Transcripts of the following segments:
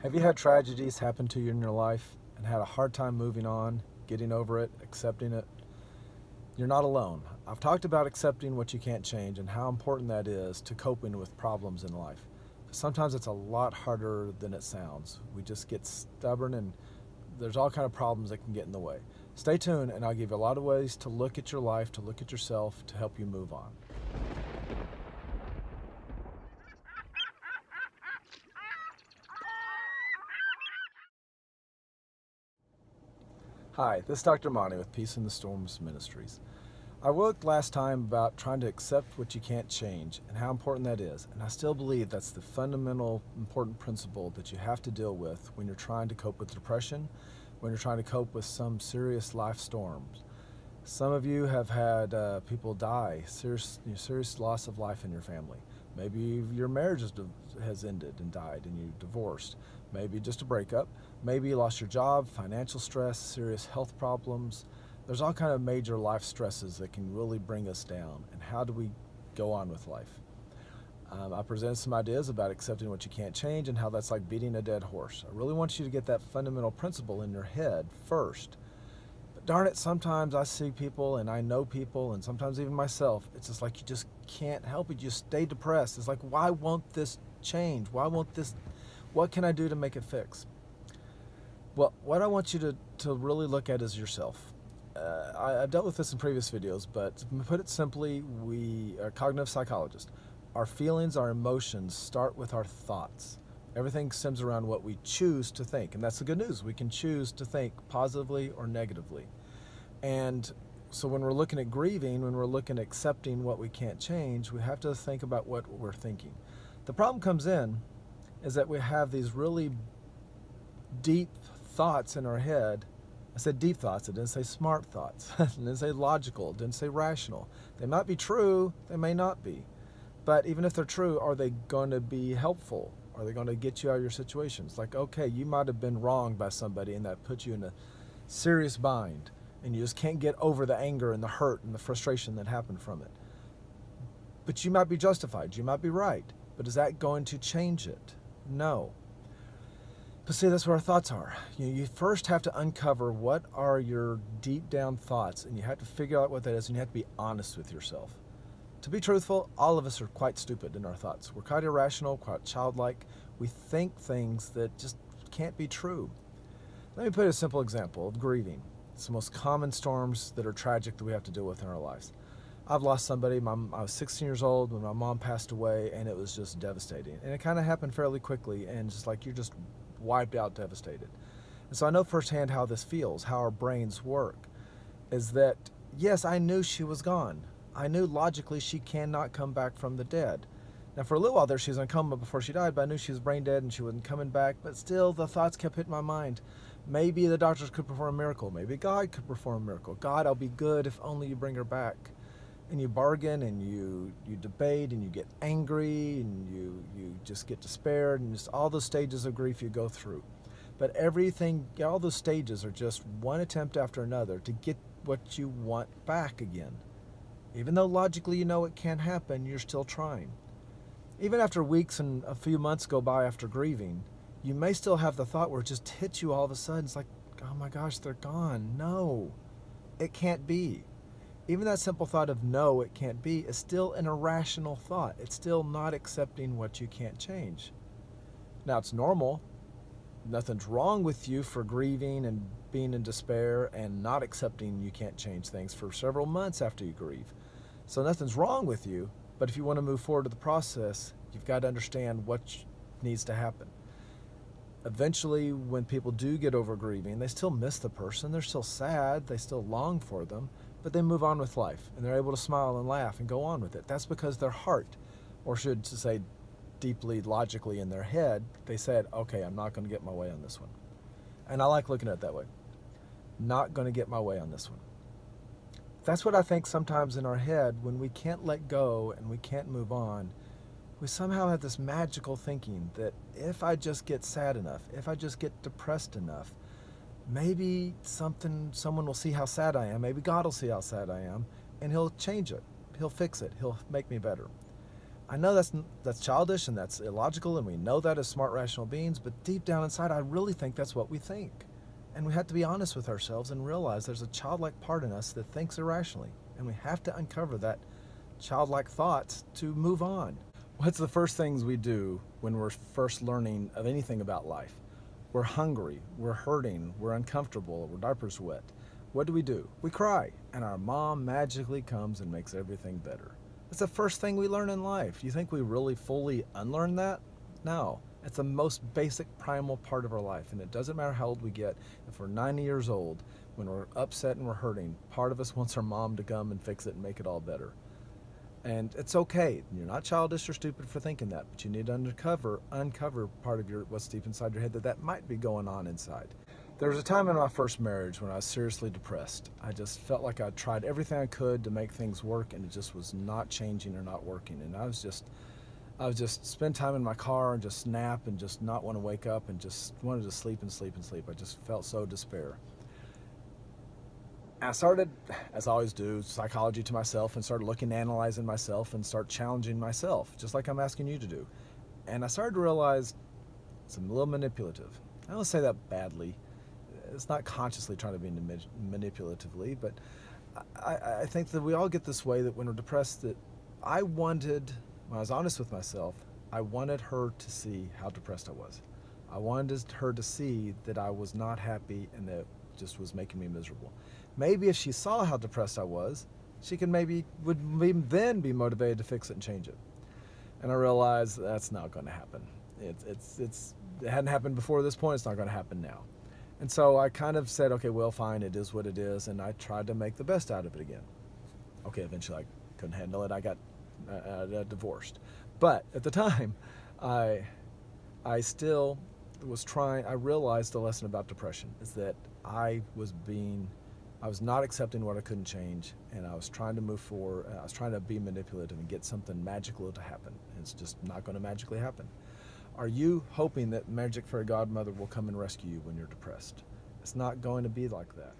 Have you had tragedies happen to you in your life and had a hard time moving on, getting over it, accepting it? You're not alone. I've talked about accepting what you can't change and how important that is to coping with problems in life. But sometimes it's a lot harder than it sounds. We just get stubborn and there's all kind of problems that can get in the way. Stay tuned and I'll give you a lot of ways to look at your life, to look at yourself, to help you move on. Hi, this is Dr. Monte with Peace in the Storms Ministries. I worked last time about trying to accept what you can't change and how important that is, and I still believe that's the fundamental important principle that you have to deal with when you're trying to cope with depression, when you're trying to cope with some serious life storms. Some of you have had people die, serious loss of life in your family. Maybe your marriage has ended and died and you divorced. Maybe just a breakup. Maybe you lost your job, financial stress, serious health problems. There's all kind of major life stresses that can really bring us down. And how do we go on with life? I presented some ideas about accepting what you can't change and how that's like beating a dead horse. I really want you to get that fundamental principle in your head first. But darn it, sometimes I see people and I know people and sometimes even myself, it's just like you just can't help it. You just stay depressed. It's like, why won't this change? Why won't this, what can I do to make it fix? Well, what I want you to really look at is yourself. I've dealt with this in previous videos, but to put it simply, we are cognitive psychologists. Our feelings, our emotions start with our thoughts. Everything stems around what we choose to think, and that's the good news. We can choose to think positively or negatively. And so when we're looking at grieving, when we're looking at accepting what we can't change, we have to think about what we're thinking. The problem comes in is that we have these really deep thoughts in our head. I said deep thoughts, I didn't say smart thoughts. I didn't say logical, I didn't say rational. They might be true, they may not be. But even if they're true, are they going to be helpful? Are they going to get you out of your situations? Like, okay, you might have been wronged by somebody and that put you in a serious bind and you just can't get over the anger and the hurt and the frustration that happened from it. But you might be justified, you might be right. But is that going to change it? No. But see, that's where our thoughts are. You first have to uncover what are your deep down thoughts, and you have to figure out what that is, and you have to be honest with yourself. To be truthful, all of us are quite stupid in our thoughts. We're quite irrational, quite childlike. We think things that just can't be true. Let me put a simple example of grieving. It's the most common storms that are tragic that we have to deal with in our lives. I've lost somebody. I was 16 years old when my mom passed away, and it was just devastating. And it kind of happened fairly quickly, and just like you're just wiped out, devastated. And so I know firsthand how this feels, how our brains work, is that, yes, I knew she was gone. I knew logically she cannot come back from the dead. Now for a little while there she was in a coma before she died, but I knew she was brain dead and she wasn't coming back, but still the thoughts kept hitting my mind. Maybe the doctors could perform a miracle. Maybe God could perform a miracle. God, I'll be good if only you bring her back. And you bargain and you debate and you get angry and you just get despaired and just all those stages of grief you go through. But all those stages are just one attempt after another to get what you want back again. Even though logically you know it can't happen, you're still trying. Even after weeks and a few months go by after grieving, you may still have the thought where it just hits you all of a sudden. It's like, oh my gosh, they're gone. No, it can't be. Even that simple thought of no, it can't be, is still an irrational thought. It's still not accepting what you can't change. Now, it's normal. Nothing's wrong with you for grieving and being in despair and not accepting you can't change things for several months after you grieve. So nothing's wrong with you, but if you want to move forward to the process, you've got to understand what needs to happen. Eventually, when people do get over grieving, they still miss the person, they're still sad, they still long for them, but they move on with life and they're able to smile and laugh and go on with it. That's because their heart, or should to say deeply logically in their head, they said, okay, I'm not going to get my way on this one. And I like looking at it that way. Not going to get my way on this one. That's what I think sometimes in our head when we can't let go and we can't move on. We somehow have this magical thinking that if I just get sad enough, if I just get depressed enough, maybe someone will see how sad I am, maybe God will see how sad I am, and he'll change it, he'll fix it, he'll make me better. I know that's childish and that's illogical, and we know that as smart, rational beings, but deep down inside, I really think that's what we think. And we have to be honest with ourselves and realize there's a childlike part in us that thinks irrationally, and we have to uncover that childlike thoughts to move on. What's the first things we do when we're first learning of anything about life? We're hungry, we're hurting, we're uncomfortable, we're diapers wet. What do? We cry, and our mom magically comes and makes everything better. It's the first thing we learn in life. Do you think we really fully unlearn that? No. It's the most basic primal part of our life, and it doesn't matter how old we get. If we're 90 years old, when we're upset and we're hurting, part of us wants our mom to come and fix it and make it all better. And it's okay. You're not childish or stupid for thinking that, but you need to uncover part of what's deep inside your head that might be going on inside. There was a time in my first marriage when I was seriously depressed. I just felt like I tried everything I could to make things work, and it just was not changing or not working. And I was just spend time in my car and just nap and just not want to wake up and just wanted to sleep and sleep and sleep. I just felt so despair. I started, as I always do, psychology to myself and started looking, analyzing myself and start challenging myself, just like I'm asking you to do. And I started to realize it's a little manipulative. I don't say that badly. It's not consciously trying to be manipulatively, but I think that we all get this way that when we're depressed, that when I was honest with myself, I wanted her to see how depressed I was. I wanted her to see that I was not happy and that just was making me miserable. Maybe if she saw how depressed I was, she would then be motivated to fix it and change it. And I realized that's not going to happen. It hadn't happened before this point. It's not going to happen now. And so I kind of said, okay, well, fine, it is what it is, and I tried to make the best out of it again. Okay, eventually I couldn't handle it. I got divorced. But at the time, I still was trying. I realized the lesson about depression is that I was not accepting what I couldn't change, and I was trying to move forward. I was trying to be manipulative and get something magical to happen. It's just not going to magically happen. Are you hoping that Magic Fairy Godmother will come and rescue you when you're depressed? It's not going to be like that.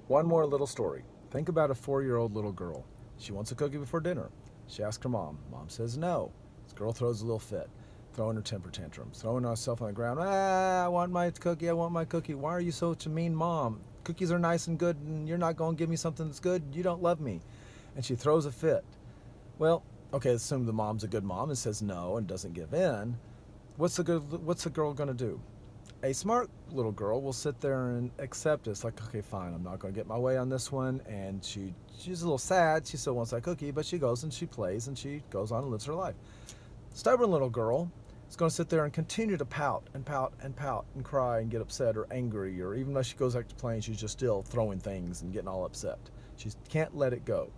One more little story. Think about a 4-year-old little girl. She wants a cookie before dinner. She asks her mom. Mom says no. This girl throws a little fit, throwing her temper tantrums, throwing herself on the ground. I want my cookie. I want my cookie. Why are you such a mean mom? Cookies are nice and good, and you're not going to give me something that's good. You don't love me. And she throws a fit. Well, okay, assume the mom's a good mom and says no and doesn't give in. What's the girl going to do? A smart little girl will sit there and accept it. It's like, okay, fine, I'm not going to get my way on this one. And she's a little sad. She still wants that cookie, but she goes and she plays and she goes on and lives her life. Stubborn little girl is going to sit there and continue to pout and pout and pout and cry and get upset or angry, or even though she goes back to playing, she's just still throwing things and getting all upset. She can't let it go.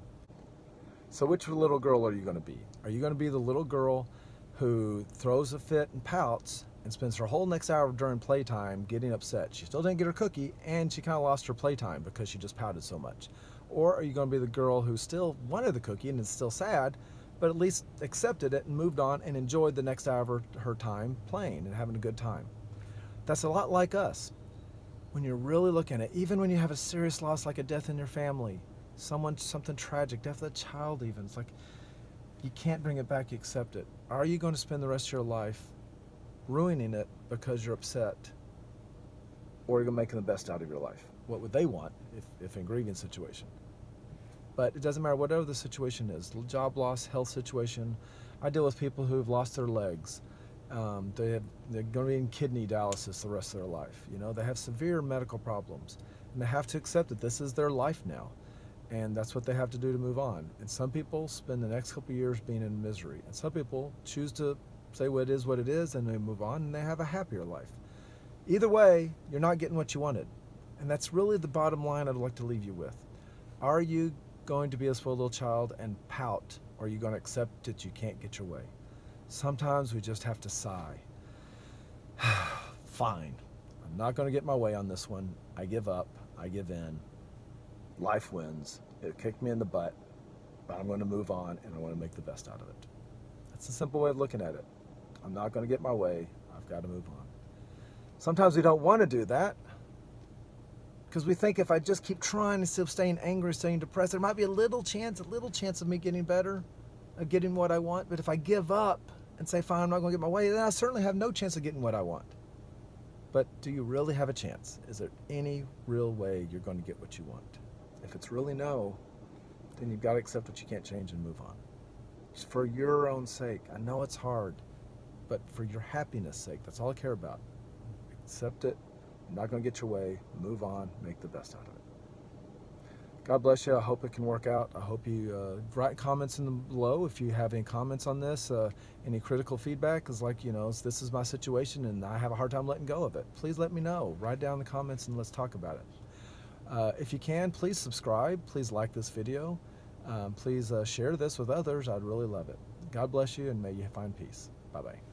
So which little girl are you going to be? Are you going to be the little girl who throws a fit and pouts and spends her whole next hour during playtime getting upset? She still didn't get her cookie, and she kind of lost her playtime because she just pouted so much. Or are you going to be the girl who still wanted the cookie and is still sad, but at least accepted it and moved on and enjoyed the next hour of her time playing and having a good time? That's a lot like us. When you're really looking at it, even when you have a serious loss like a death in your family, something tragic, death of a child even, it's like you can't bring it back, you accept it. Are you going to spend the rest of your life ruining it because you're upset, or are you going to make the best out of your life? What would they want if in a grieving situation? But it doesn't matter, whatever the situation is, job loss, health situation. I deal with people who've lost their legs. They're going to be in kidney dialysis the rest of their life. They have severe medical problems, and they have to accept that this is their life now. And that's what they have to do to move on. And some people spend the next couple of years being in misery. And some people choose to say what it is, and they move on, and they have a happier life. Either way, you're not getting what you wanted. And that's really the bottom line I'd like to leave you with. Are you going to be a spoiled little child and pout, or are you going to accept that you can't get your way? Sometimes we just have to sigh. Fine. I'm not going to get my way on this one. I give up. I give in. Life wins. It kicked me in the butt, but I'm going to move on, and I want to make the best out of it. That's a simple way of looking at it. I'm not going to get my way. I've got to move on. Sometimes we don't want to do that because we think if I just keep trying instead of staying angry, staying depressed, there might be a little chance of me getting better. of getting what I want, but if I give up and say, fine, I'm not going to get my way, then I certainly have no chance of getting what I want. But do you really have a chance? Is there any real way you're going to get what you want? If it's really no, then you've got to accept what you can't change and move on. Just for your own sake. I know it's hard, but for your happiness sake, that's all I care about. Accept it. You're not going to get your way. Move on. Make the best out of it. God bless you. I hope it can work out. I hope you write comments in the below if you have any comments on this, any critical feedback. Because this is my situation and I have a hard time letting go of it. Please let me know. Write down the comments and let's talk about it. If you can, please subscribe. Please like this video. Please share this with others. I'd really love it. God bless you and may you find peace. Bye-bye.